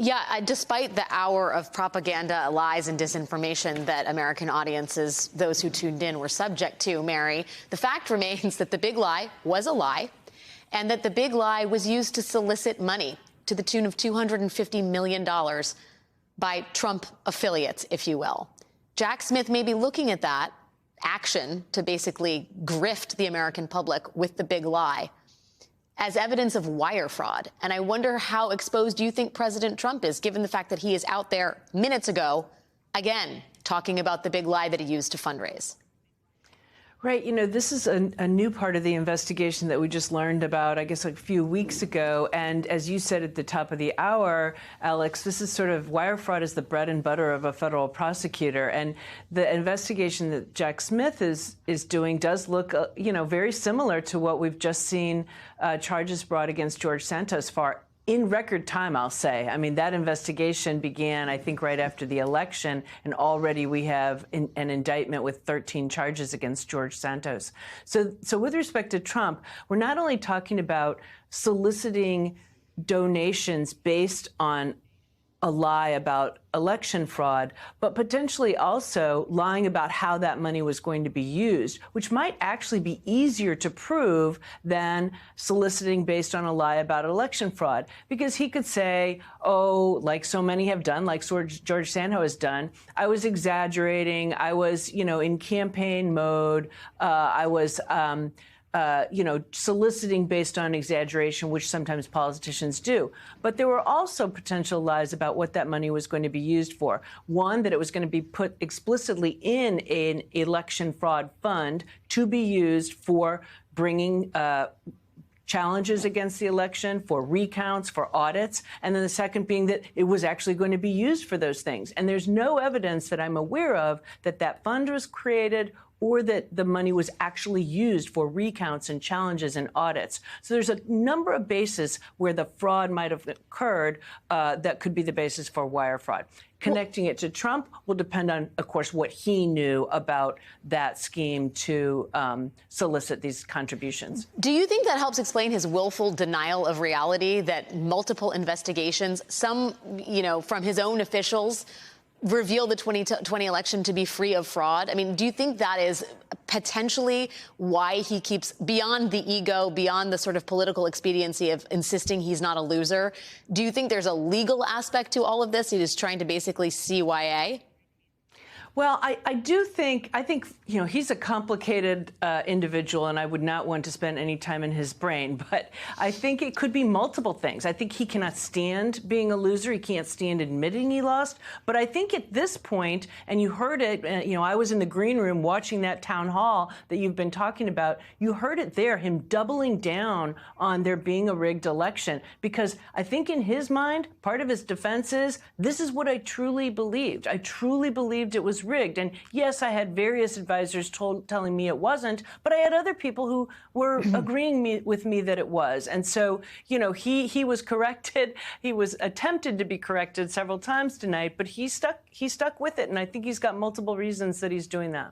Yeah, despite the hour of propaganda, lies, and disinformation that American audiences, those who tuned in, were subject to, Mary, the fact remains that the big lie was a lie, and that the big lie was used to solicit money to the tune of $250 million by Trump affiliates, if you will. Jack Smith may be looking at that action to basically grift the American public with the big lie as evidence of wire fraud. And I wonder how exposed you think President Trump is, given the fact that he is out there minutes ago, again, talking about the big lie that he used to fundraise. Right. You know, this is a new part of the investigation that we just learned about, I guess, a few weeks ago. And as you said at the top of the hour, Alex, this is sort of wire fraud is the bread and butter of a federal prosecutor. And the investigation that Jack Smith is doing does look, very similar to what we've just seen charges brought against George Santos for. In record time, I'll say. I mean, that investigation began, I think, right after the election, and already we have an indictment with 13 charges against George Santos. So with respect to Trump, we're not only talking about soliciting donations based on a lie about election fraud, but potentially also lying about how that money was going to be used, which might actually be easier to prove than soliciting based on a lie about election fraud. Because he could say, oh, like so many have done, like George Santos has done, I was exaggerating, I was, in campaign mode, I was soliciting based on exaggeration, which sometimes politicians do. But there were also potential lies about what that money was going to be used for. One, that it was going to be put explicitly in an election fraud fund to be used for bringing challenges against the election, for recounts, for audits, and then the second being that it was actually going to be used for those things. And there's no evidence that I'm aware of that that fund was created or that the money was actually used for recounts and challenges and audits. So there's a number of bases where the fraud might have occurred that could be the basis for wire fraud. Connecting it to Trump will depend on, of course, what he knew about that scheme to solicit these contributions. Do you think that helps explain his willful denial of reality, that multiple investigations, some, from his own officials, reveal the 2020 election to be free of fraud? I mean, do you think that is potentially why he keeps, beyond the ego, beyond the sort of political expediency of insisting he's not a loser, do you think there's a legal aspect to all of this? He is trying to basically CYA? Well, I think, he's a complicated individual, and I would not want to spend any time in his brain. But I think it could be multiple things. I think he cannot stand being a loser. He can't stand admitting he lost. But I think at this point, and you heard it, I was in the green room watching that town hall that you've been talking about. You heard it there, him doubling down on there being a rigged election. Because I think in his mind, part of his defense is, this is what I truly believed. I truly believed it was rigged. And yes, I had various advisors telling me it wasn't, but I had other people who were agreeing with me that it was. And so, he was corrected. He was attempted to be corrected several times tonight, but he stuck with it. And I think he's got multiple reasons that he's doing that.